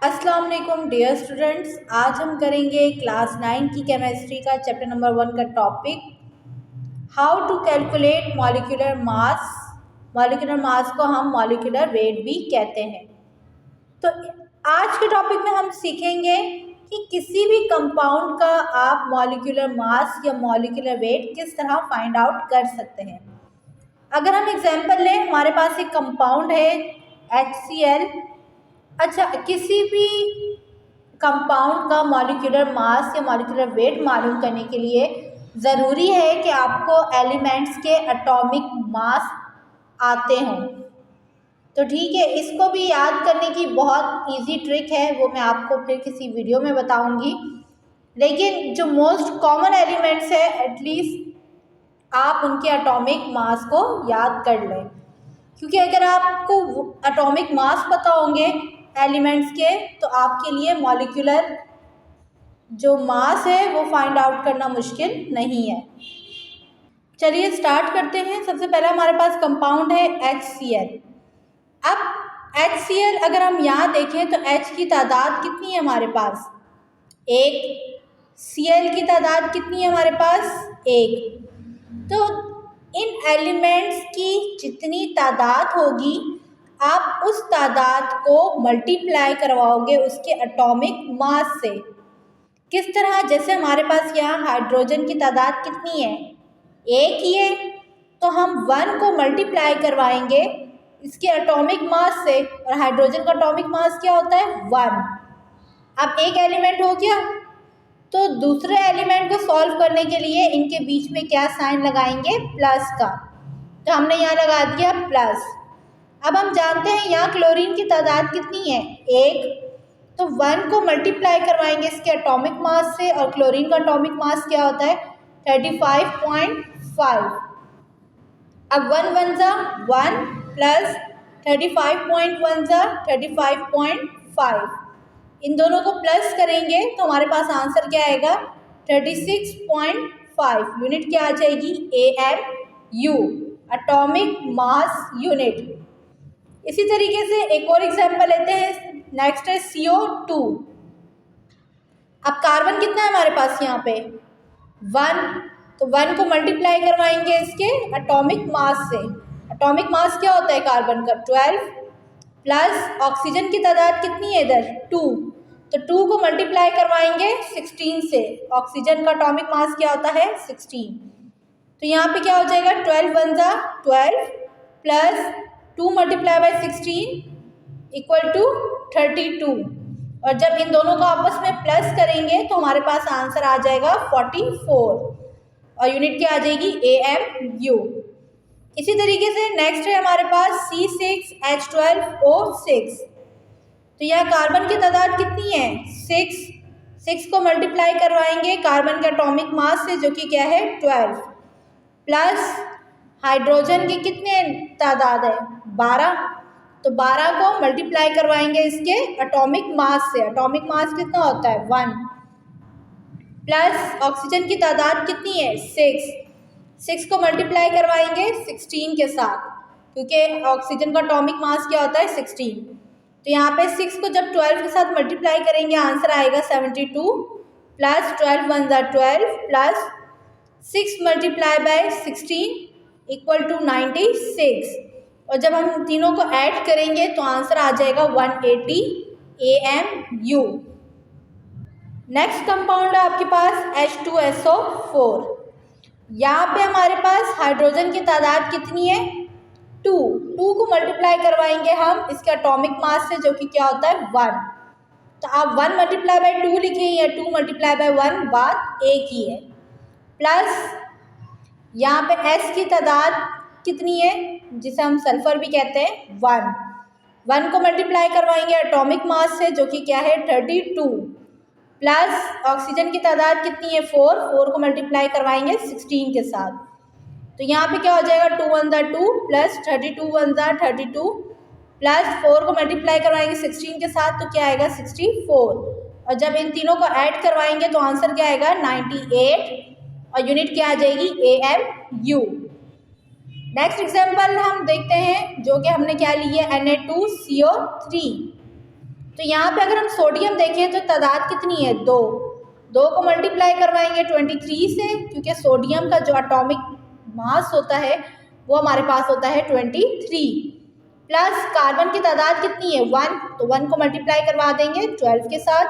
अस्सलाम वालेकुम dear students. आज हम करेंगे क्लास 9 की केमिस्ट्री का चैप्टर नंबर 1 का topic how to calculate molecular mass. Molecular mass को हम मॉलिक्यूलर वेट भी कहते हैं। तो आज के टॉपिक में हम सीखेंगे कि किसी भी कंपाउंड का आप मॉलिक्यूलर मास या मॉलिक्यूलर वेट किस तरह फाइंड आउट कर सकते हैं। अगर हम एग्जांपल लें, हमारे पास एक कंपाउंड है HCl। अच्छा, किसी भी कंपाउंड का मॉलिक्यूलर मास या मॉलिक्यूलर वेट मालूम करने के लिए ज़रूरी है कि आपको एलिमेंट्स के एटॉमिक मास आते हों। तो ठीक है, इसको भी याद करने की बहुत इजी ट्रिक है, वो मैं आपको फिर किसी वीडियो में बताऊंगी। लेकिन जो मोस्ट कॉमन एलिमेंट्स है, एटलीस्ट आप उनके एटॉमिक मास को याद कर लें, क्योंकि अगर आपको एटॉमिक मास पता होंगे एलिमेंट्स के तो आपके लिए मॉलिक्यूलर जो मास है वो फाइंड आउट करना मुश्किल नहीं है। चलिए स्टार्ट करते हैं। सबसे पहले हमारे पास कंपाउंड है HCl। अब HCl अगर हम यहाँ देखें तो H की तादाद कितनी है हमारे पास? एक। Cl की तादाद कितनी है हमारे पास? एक। तो इन एलिमेंट्स की जितनी तादाद होगी आप उस तादाद को मल्टीप्लाई करवाओगे उसके एटॉमिक मास से। किस तरह? जैसे हमारे पास यहाँ हाइड्रोजन की तादाद कितनी है? एक ही है, तो हम 1 को मल्टीप्लाई करवाएंगे इसके एटॉमिक मास से, और हाइड्रोजन का एटॉमिक मास क्या होता है? 1। अब एक एलिमेंट हो गया, तो दूसरे एलिमेंट को सॉल्व करने के लिए इनके बीच में क्या साइन लगाएंगे? प्लस का। तो हमने यहाँ लगा दिया प्लस। अब हम जानते हैं यहाँ क्लोरीन की तादाद कितनी है? एक। तो 1 को मल्टीप्लाई करवाएंगे इसके एटॉमिक मास से, और क्लोरीन का एटॉमिक मास क्या होता है? 35.5। अब 1 1 जा 1 प्लस 35.1 जा 35.5। इन दोनों को प्लस करेंगे तो हमारे पास आंसर क्या आएगा? 36.5। यूनिट क्या आ जाएगी? AMU, atomic mass unit. इसी तरीके से एक और एग्जांपल लेते हैं। नेक्स्ट है CO2। अब कार्बन कितना है हमारे पास यहाँ पे? 1। तो 1 को मल्टीप्लाई करवाएंगे इसके एटॉमिक मास से। एटॉमिक मास क्या होता है कार्बन का? 12 प्लस ऑक्सीजन की तादाद कितनी है इधर? 2। तो 2 को मल्टीप्लाई करवाएंगे 16 से। ऑक्सीजन का एटॉमिक मास क्या होता है? 16। तो यहाँ पे क्या हो जाएगा? 12 1 जा 12 प्लस 2 मल्टीप्लाई बाई 16 इक्वल टू 32। और जब इन दोनों को आपस में प्लस करेंगे तो हमारे पास आंसर आ जाएगा 44, और यूनिट क्या आ जाएगी? AMU। इसी तरीके से नेक्स्ट है हमारे पास C6H12O6। तो यह कार्बन की तादाद कितनी है? 6 को मल्टीप्लाई करवाएंगे कार्बन के एटॉमिक मास से, जो कि क्या है? 12 प्लस हाइड्रोजन की कितने तादाद है? 12। तो 12 को मल्टीप्लाई करवाएंगे इसके एटॉमिक मास से। एटॉमिक मास कितना होता है? 1 प्लस ऑक्सीजन की तादाद कितनी है? 6 को मल्टीप्लाई करवाएंगे 16 के साथ, क्योंकि ऑक्सीजन का एटॉमिक मास क्या होता है? 16। तो यहाँ पे 6 को जब 12 के साथ मल्टीप्लाई करेंगे आंसर आएगा 72 प्लस 12 1 जा 12 प्लस 6 मल्टीप्लाई बाय 16 इक्वल टू 96। और जब हम तीनों को ऐड करेंगे तो आंसर आ जाएगा 180 AMU। नेक्स्ट कंपाउंड है आपके पास H2SO4। यहाँ पे हमारे पास हाइड्रोजन की तादाद कितनी है? 2 को मल्टीप्लाई करवाएंगे हम इसके एटॉमिक मास से, जो कि क्या होता है? 1। तो आप 1 मल्टीप्लाई बाई 2 लिखें या 2 मल्टीप्लाई बाई 1, बात एक ही है। प्लस यहाँ पे S की तादाद कितनी है, जिसे हम सल्फर भी कहते हैं? 1 को मल्टीप्लाई करवाएंगे एटॉमिक मास से, जो कि क्या है? 32 प्लस ऑक्सीजन की तादाद कितनी है? 4 को मल्टीप्लाई करवाएंगे 16 के साथ। तो यहाँ पे क्या हो जाएगा? 2 1 जा 2 प्लस 32 1 जा 32 प्लस 4 को मल्टीप्लाई करवाएंगे 16 के साथ, तो क्या आएगा? 64। और जब इन तीनों को ऐड करवाएंगे तो आंसर क्या आएगा? 98, और यूनिट क्या आ जाएगी? AMU। नेक्स्ट एग्जाम्पल हम देखते हैं, जो कि हमने क्या ली है? Na2CO3। तो यहाँ पे अगर हम सोडियम देखें तो तादाद कितनी है, 2। 2 को मल्टीप्लाई करवाएंगे 23 से, क्योंकि सोडियम का जो एटॉमिक मास होता है वो हमारे पास होता है 23। प्लस कार्बन की तादाद कितनी है, 1, तो 1 को मल्टीप्लाई करवा देंगे 12 के साथ।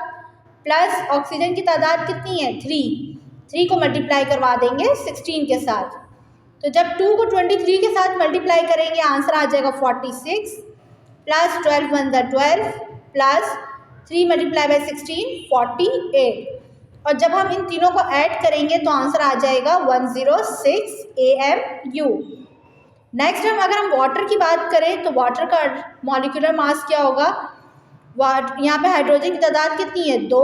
प्लस ऑक्सीजन की तादाद कितनी है, 3 को मल्टीप्लाई करवा देंगे 16 के साथ। तो जब 2 को 23 के साथ मल्टीप्लाई करेंगे आंसर आ जाएगा 46, प्लस 12 1 12 प्लस 3 मल्टीप्लाई बाई 16 48। और जब हम इन तीनों को ऐड करेंगे तो आंसर आ जाएगा 106 AMU। नेक्स्ट अगर हम वाटर की बात करें तो वाटर का मॉलिक्यूलर मास क्या होगा, यहाँ पे हाइड्रोजन की तादाद कितनी है, 2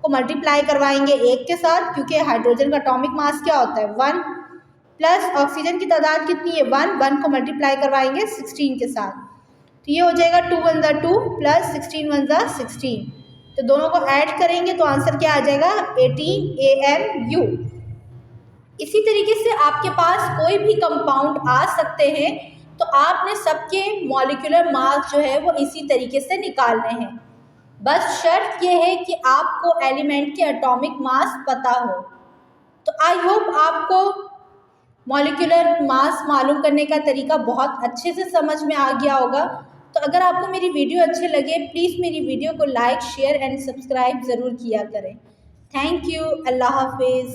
को मल्टीप्लाई करवाएंगे 1 के साथ, क्योंकि हाइड्रोजन का एटॉमिक मास क्या होता है, 1। प्लस ऑक्सीजन की तादाद कितनी है, 1 को मल्टीप्लाई करवाएंगे 16 के साथ, तो ये हो जाएगा 2 1 2 प्लस 16 1 16। तो दोनों को ऐड करेंगे तो आंसर क्या आ जाएगा, 18 AMU। इसी तरीके से आपके पास कोई भी कंपाउंड आ सकते हैं, तो आपने सबके मॉलिक्यूलर मास जो है वो इसी तरीके से निकालने हैं। बस शर्त ये है कि आपको एलिमेंट के एटॉमिक मास पता हो। तो आई होप आपको मॉलिक्यूलर मास मालूम करने का तरीका बहुत अच्छे से समझ में आ गया होगा। तो अगर आपको मेरी वीडियो अच्छे लगे प्लीज़ मेरी वीडियो को लाइक शेयर एंड सब्सक्राइब ज़रूर किया करें। Thank you. अल्लाह हाफिज़।